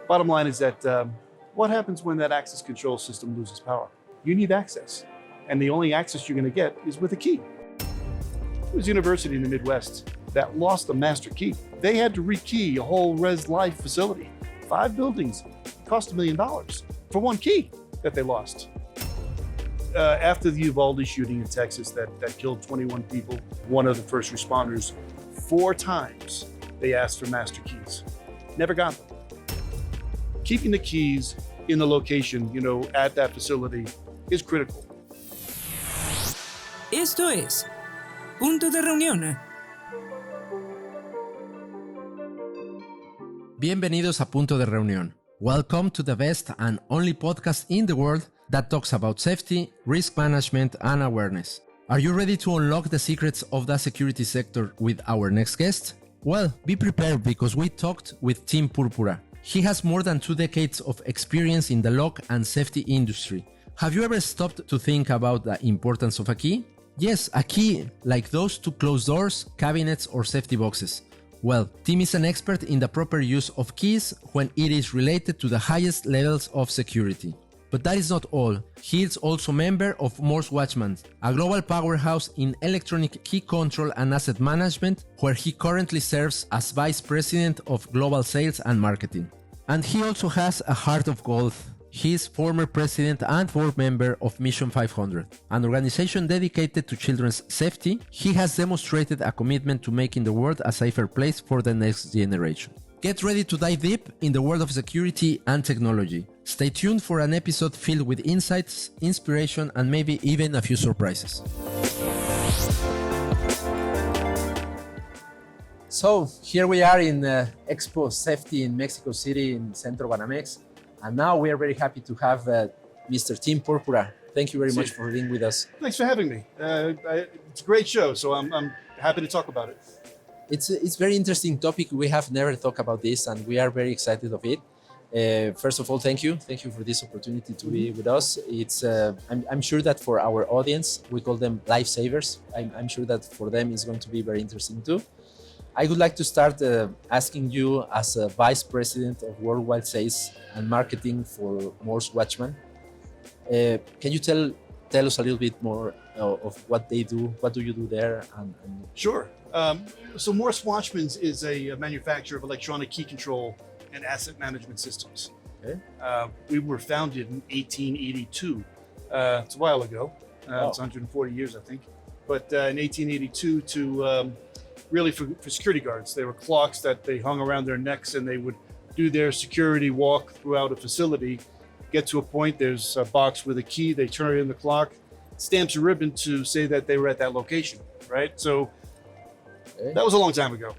Bottom line is that what happens when that access control system loses power? You need access. And the only access you're going to get is with a key. There was a university in the Midwest that lost a master key. They had to rekey a whole res life facility. 5 buildings, cost $1 million for one key that they lost. After the Uvalde shooting in Texas that killed 21 people, one of the first responders, 4 times they asked for master keys. Never got them. Keeping the keys in the location, at that facility is critical. Esto es Punto de Reunión. Bienvenidos a Punto de Reunión. Welcome to the best and only podcast in the world that talks about safety, risk management, and awareness. Are you ready to unlock the secrets of the security sector with our next guest? Well, be prepared because we talked with Tim Purpura. He has more than 2 decades of experience in the lock and safety industry. Have you ever stopped to think about the importance of a key? Yes, a key like those to close doors, cabinets, or safety boxes. Well, Tim is an expert in the proper use of keys when it is related to the highest levels of security. But that is not all. He is also a member of Morse Watchmans, a global powerhouse in electronic key control and asset management, where he currently serves as Vice President of Global Sales and Marketing. And he also has a heart of gold. He is former president and board member of Mission 500, an organization dedicated to children's safety. He has demonstrated a commitment to making the world a safer place for the next generation. Get ready to dive deep in the world of security and technology. Stay tuned for an episode filled with insights, inspiration, and maybe even a few surprises. So here we are in Expo Safety in Mexico City in Centro Banamex. And now we are very happy to have Mr. Tim Purpura. Thank you very much for being with us. Thanks for having me. It's a great show, so I'm happy to talk about it. It's a very interesting topic. We have never talked about this, and we are very excited of it. First of all, thank you for this opportunity to be with us. It's I'm sure that for our audience, we call them lifesavers. I'm sure that for them it's going to be very interesting too. I would like to start asking you, as a Vice President of Worldwide Sales and Marketing for Morse Watchman, can you tell us a little bit more of what they do? What do you do there? Sure. So Morse Watchmans is a manufacturer of electronic key control and asset management systems. Okay. We were founded in 1882. It's a while ago. Wow. It's 140 years, I think. But in 1882 to really for security guards. They were clocks that they hung around their necks, and they would do their security walk throughout a facility, get to a point, there's a box with a key, they turn it in the clock, stamps a ribbon to say that they were at that location, right? So that was a long time ago.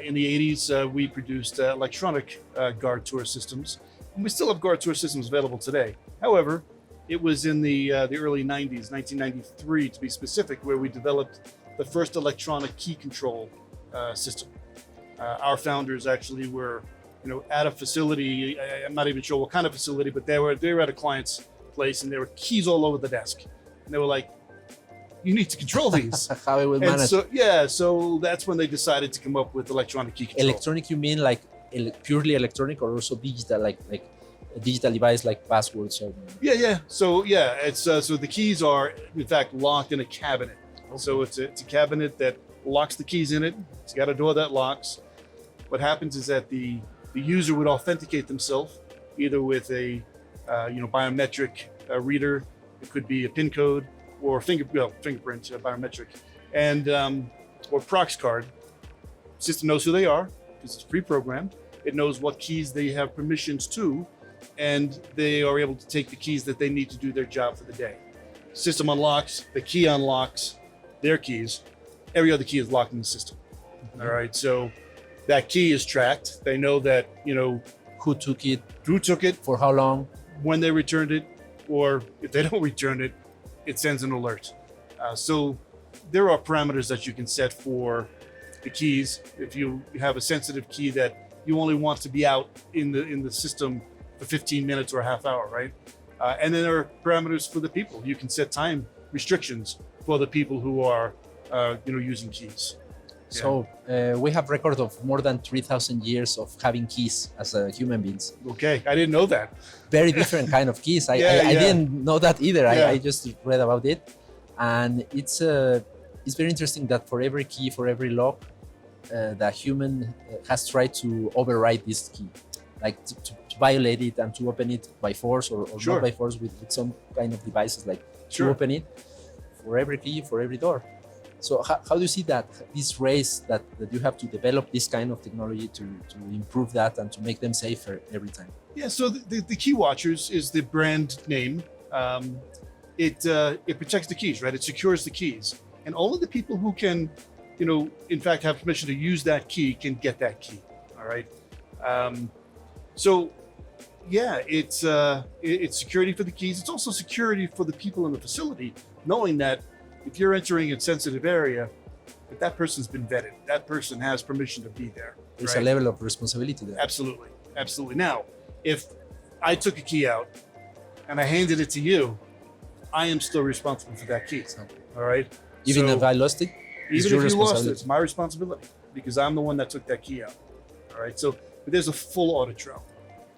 In the 80s, we produced electronic guard tour systems, and we still have guard tour systems available today. However, it was in the early 90s, 1993 to be specific, where we developed the first electronic key control system. Our founders actually were, at a facility. I'm not even sure what kind of facility, but they were at a client's place, and there were keys all over the desk, and they were like, "You need to control these." How it will manage? So that's when they decided to come up with electronic key control. Electronic, you mean like purely electronic, or also digital, like a digital device like passwords? Or... Yeah. So it's so the keys are in fact locked in a cabinet. So it's a cabinet that locks the keys in it. It's got a door that locks. What happens is that the user would authenticate themselves either with a biometric reader. It could be a PIN code or fingerprint biometric, and or prox card. System knows who they are because it's pre-programmed. It knows what keys they have permissions to, and they are able to take the keys that they need to do their job for the day. System unlocks, the key unlocks their keys. Every other key is locked in the system. Mm-hmm. All right, so that key is tracked. They know that, who took it, for how long, when they returned it, or if they don't return it, it sends an alert. So there are parameters that you can set for the keys. If you have a sensitive key that you only want to be out in the system for 15 minutes or a half hour, right? And then there are parameters for the people. You can set time restrictions for the people who are, using keys. So we have record of more than 3,000 years of having keys as human beings. Okay, I didn't know that. Very different kind of keys. I didn't know that either. Yeah. I just read about it, and it's very interesting that for every key, for every lock, the human has tried to override this key, like to violate it and to open it by force or Sure. not by force with some kind of devices like Sure. to open it for every key, for every door. So how do you see that, this race that you have to develop this kind of technology to improve that and to make them safer every time? Yeah, so the Key Watchers is the brand name. It protects the keys, right? It secures the keys. And all of the people who can, in fact, have permission to use that key can get that key, all right? So, yeah, it's security for the keys. It's also security for the people in the facility, knowing that if you're entering a sensitive area, that person's been vetted. That person has permission to be there. There's right? a level of responsibility there. Absolutely, absolutely. Now, if I took a key out and I handed it to you, I am still responsible for that key. All right. Even So, if I lost it, it's even your if you lost it, responsibility. it's my responsibility because I'm the one that took that key out. All right. So but there's a full audit trail,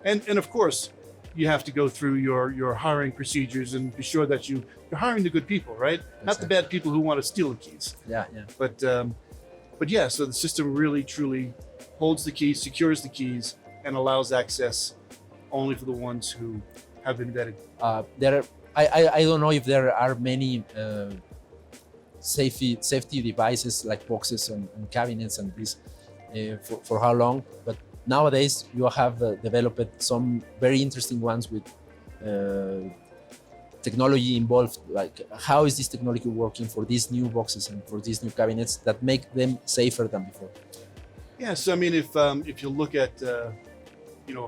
and of course, you have to go through your hiring procedures and be sure that you're hiring the good people, right? Not the Exactly. bad people who want to steal the keys. Yeah. But yeah, so the system really truly holds the keys, secures the keys, and allows access only for the ones who have been vetted. I don't know if there are many safety devices like boxes and cabinets and this for how long, but nowadays you have developed some very interesting ones with technology involved. Like, how is this technology working for these new boxes and for these new cabinets that make them safer than before? Yeah, so I mean, if you look at a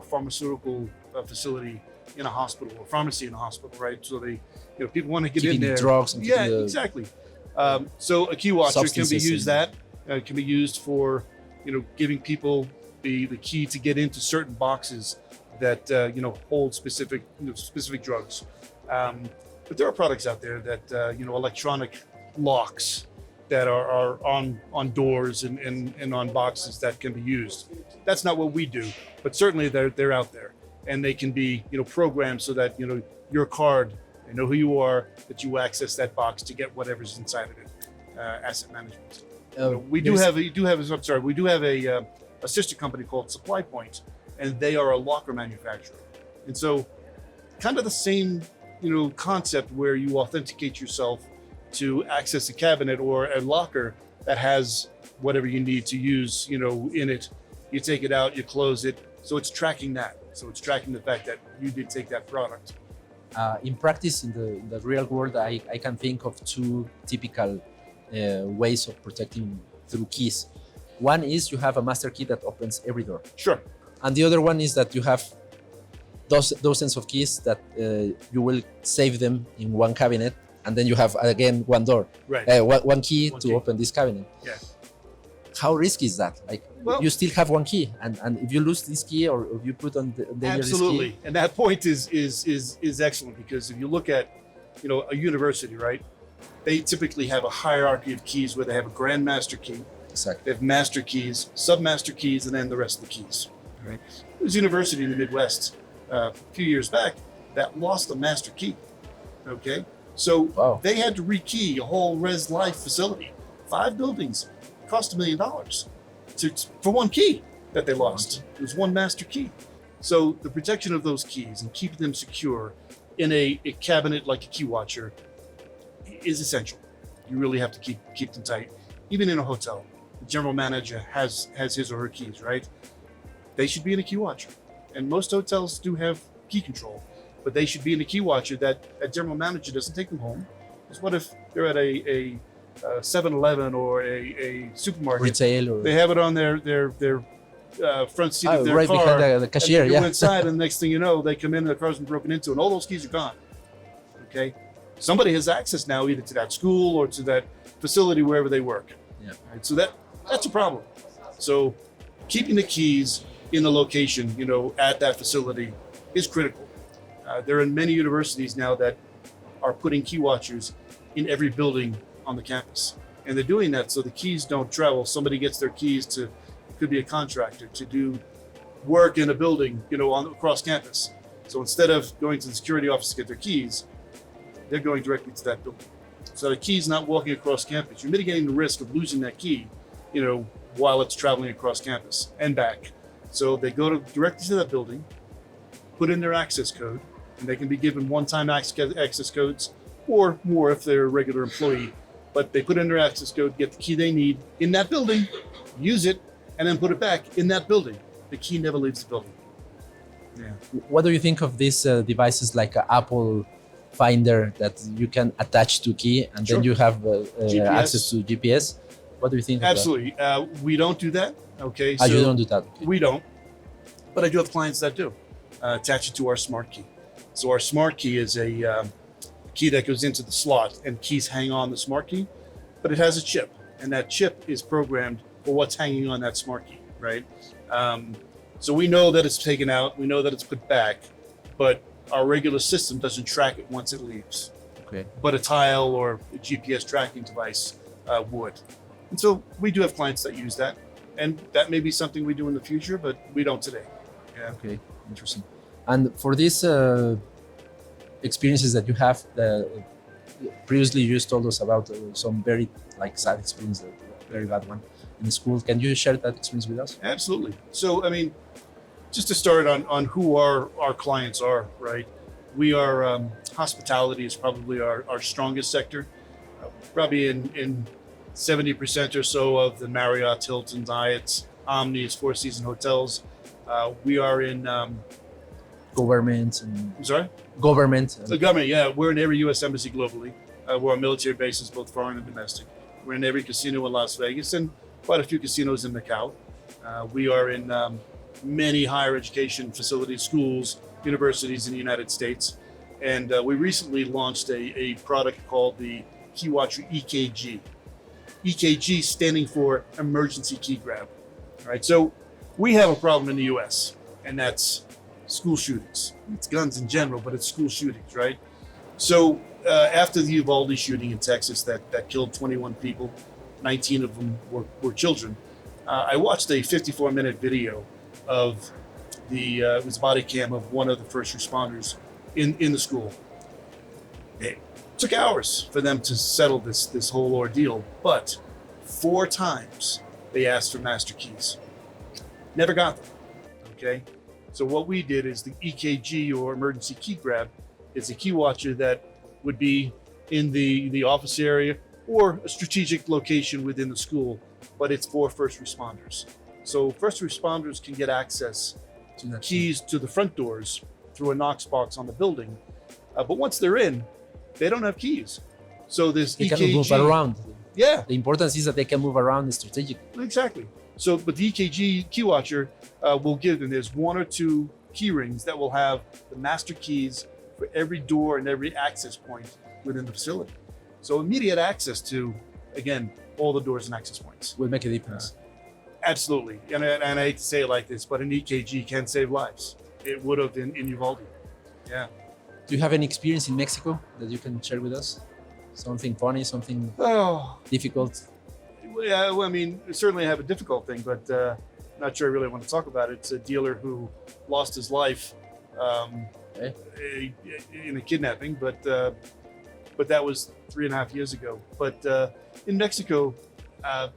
pharmaceutical facility in a hospital or pharmacy in a hospital, right? So they, people want to get Keeping in there. the drugs and Yeah, keeping the exactly. So a key watcher can be substances used can be used for, giving people the key to get into certain boxes that hold specific drugs. But there are products out there that electronic locks that are on doors and on boxes that can be used. That's not what we do, but certainly they're out there, and they can be programmed so that your card, they know who you are, that you access that box to get whatever's inside of it. Asset management. We do have a sister company called Supply Point, and they are a locker manufacturer. And so, kind of the same concept where you authenticate yourself to access a cabinet or a locker that has whatever you need to use, in it. You take it out, you close it. So it's tracking that. So it's tracking the fact that you did take that product. In practice, in the real world, I can think of two typical ways of protecting through keys. One is you have a master key that opens every door. Sure. And the other one is that you have dozens of keys that you will save them in one cabinet, and then you have again one door, Right. one key One to key. open this cabinet. Yeah. How risky is that? Like, Well- you still have one key, and if you lose this key or if you put on the Absolutely. And that point is excellent, because if you look at, a university, right? They typically have a hierarchy of keys where they have a grandmaster key, Exactly. they have master keys, sub-master keys, and then the rest of the keys. Right? There was a university in the Midwest a few years back that lost a master key. Okay, so Wow. they had to rekey a whole Res Life facility, 5 buildings, cost $1 million for one key that they lost. It was one master key. So the protection of those keys and keeping them secure in a cabinet like a key watcher is essential. You really have to keep them tight. Even in a hotel, the general manager has his or her keys, right? They should be in a key watcher. And most hotels do have key control, but they should be in a key watcher that a general manager doesn't take them home. Because what if they're at a 7-Eleven or a supermarket? Retail or They have it on their front seat of their right car. behind the cashier. And you go Yeah. inside, and the next thing you know, they come in and their car's been broken into, and all those keys are gone. Okay, somebody has access now either to that school or to that facility wherever they work. Yeah. Right? So that's a problem. So keeping the keys in the location, at that facility is critical. There are many universities now that are putting key watchers in every building on the campus, And they're doing that so the keys don't travel. Somebody gets their keys to, it could be a contractor, to do work in a building, across campus. So instead of going to the security office to get their keys, they're going directly to that building. So the key's not walking across campus. You're mitigating the risk of losing that key, while it's traveling across campus and back. So they go directly to that building, put in their access code, and they can be given one-time access codes or more if they're a regular employee. But they put in their access code, get the key they need in that building, use it, and then put it back in that building. The key never leaves the building. Yeah. What do you think of these devices like an Apple Finder that you can attach to key and Sure. then you have GPS. access to GPS? What do you think? Absolutely. We don't do that. Okay. Of that? You don't do that. Okay. We don't. But I do have clients that do. Attach it to our smart key. So our smart key is a key that goes into the slot, and keys hang on the smart key, but it has a chip, and that chip is programmed for what's hanging on that smart key, right? So we know that it's taken out, we know that it's put back, but our regular system doesn't track it once it leaves. Okay. But a tile or a GPS tracking device would. And so we do have clients that use that, and that may be something we do in the future, but we don't today. Yeah. Okay, interesting. And for these experiences that you have, previously you just told us about some very sad experience, a very bad one in the school. Can you share that experience with us? Absolutely. So, just to start on who our clients are, right? We are, hospitality is probably our strongest sector, probably in 70% or so of the Marriott, Hilton, Hyatts, Omnis, Four Seasons hotels. We are in, Government and I'm sorry? government. The government, yeah. We're in every U.S. embassy globally. We're on military bases, both foreign and domestic. We're in every casino in Las Vegas and quite a few casinos in Macau. We are in many higher education facilities, schools, universities in the United States. And we recently launched a product called the Key Watcher EKG. EKG standing for Emergency Key Grab. All right, so we have a problem in the U.S., and that's school shootings. It's guns in general, but it's school shootings, right? So after the Uvalde shooting in Texas that killed 21 people, 19 of them were children, I watched a 54-minute video of it was a body cam of one of the first responders in the school. It took hours for them to settle this whole ordeal, but 4 times they asked for master keys. Never got them, okay? So what we did is the EKG, or emergency key grab, is a key watcher that would be in the office area or a strategic location within the school, but it's for first responders. So first responders can get access to the keys to the front doors through a Knox box on the building. But once they're in, they don't have keys. So this They EKG, can move around. yeah, The importance is that they can move around strategically. exactly. So, but the EKG key watcher will give them, there's 1 or 2 key rings that will have the master keys for every door and every access point within the facility. So immediate access to, again, all the doors and access points. Will make a difference. Absolutely. And I hate to say it like this, but an EKG can save lives. It would have in Uvalde. Yeah. Do you have any experience in Mexico that you can share with us? Something funny, something Oh, difficult? yeah, well, certainly I have a difficult thing, but not sure I really want to talk about it. It's a dealer who lost his life in a kidnapping, but that was 3.5 years ago. But in Mexico,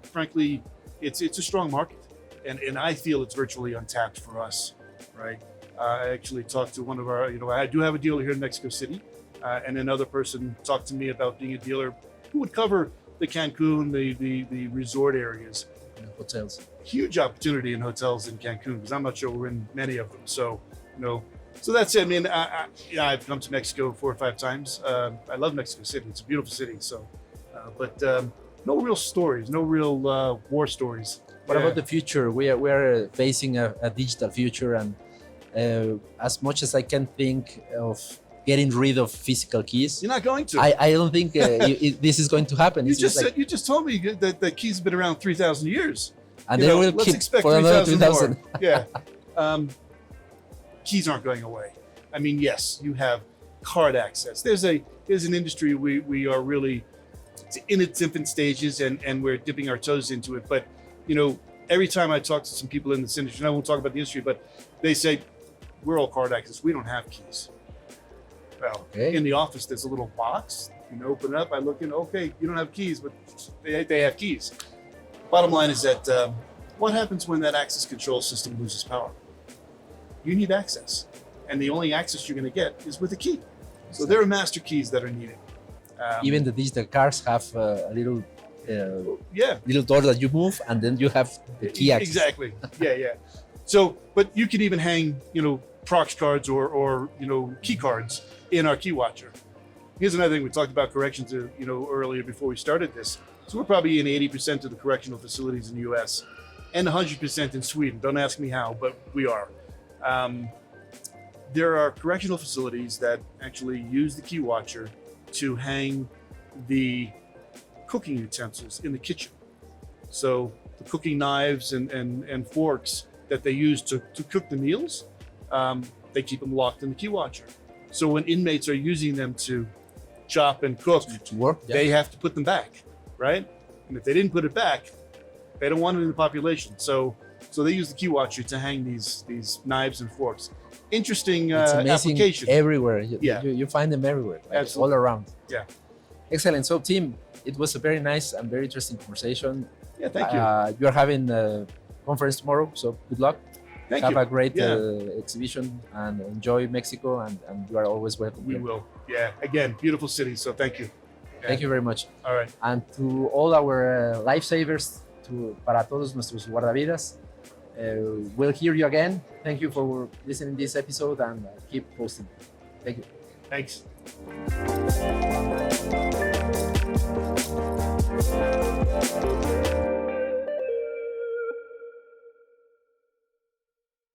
frankly, it's a strong market, and I feel it's virtually untapped for us, right? I actually talked to one of our, I do have a dealer here in Mexico City, and another person talked to me about being a dealer who would cover the Cancun, the resort areas. Hotels. Huge opportunity in hotels in Cancun, because I'm not sure we're in many of them. So, so that's it. I've come to Mexico 4 or 5 times. I love Mexico City. It's a beautiful city. So, but no real stories, no real war stories. What about the future? We are facing a digital future, and as much as I can think of getting rid of physical keys, You're not going to. I don't think this is going to happen. You It's just like- said, you just told me that the keys have been around 3,000 years. and they will let's keep expect for another 3,000 2000. more. Yeah. Keys aren't going away. Yes, you have card access. There's an industry we are really it's in its infant stages, and we're dipping our toes into it. But every time I talk to some people in this industry, and I won't talk about the industry, but they say, we're all card access. We don't have keys. Well, in the office, there's a little box. You open it up. I look in. Okay, you don't have keys, but they have keys. Bottom line is that what happens when that access control system loses power? You need access, and the only access you're going to get is with a key. So there are master keys that are needed. Even the digital cars have a little Yeah, little door that you move, and then you have the key access. exactly. Yeah. So, but you could even hang, prox cards or key cards in our key watcher. Here's another thing we talked about corrections, earlier before we started this. So we're probably in 80% of the correctional facilities in the U.S. and 100% in Sweden. Don't ask me how, but we are. There are correctional facilities that actually use the key watcher to hang the cooking utensils in the kitchen. So the cooking knives and forks that they use to cook the meals, they keep them locked in the key watcher. So when inmates are using them to chop and cook, To work, yeah. they have to put them back, right? And if they didn't put it back, they don't want it in the population. So they use the key watcher to hang these knives and forks. Interesting It's amazing application. everywhere. Yeah. You find them everywhere, like Absolutely. all around. Yeah. Excellent. So, Tim, it was a very nice and very interesting conversation. Yeah, thank you. You are having a conference tomorrow, so good luck. Thank Have you. a great Yeah. exhibition and enjoy Mexico, and you are always welcome. We here. will. Yeah. Again, beautiful city. So thank you. Thank you very much. All right. And to all our lifesavers, para todos nuestros guardavidas, we'll hear you again. Thank you for listening to this episode, and keep posting. Thank you. Thanks.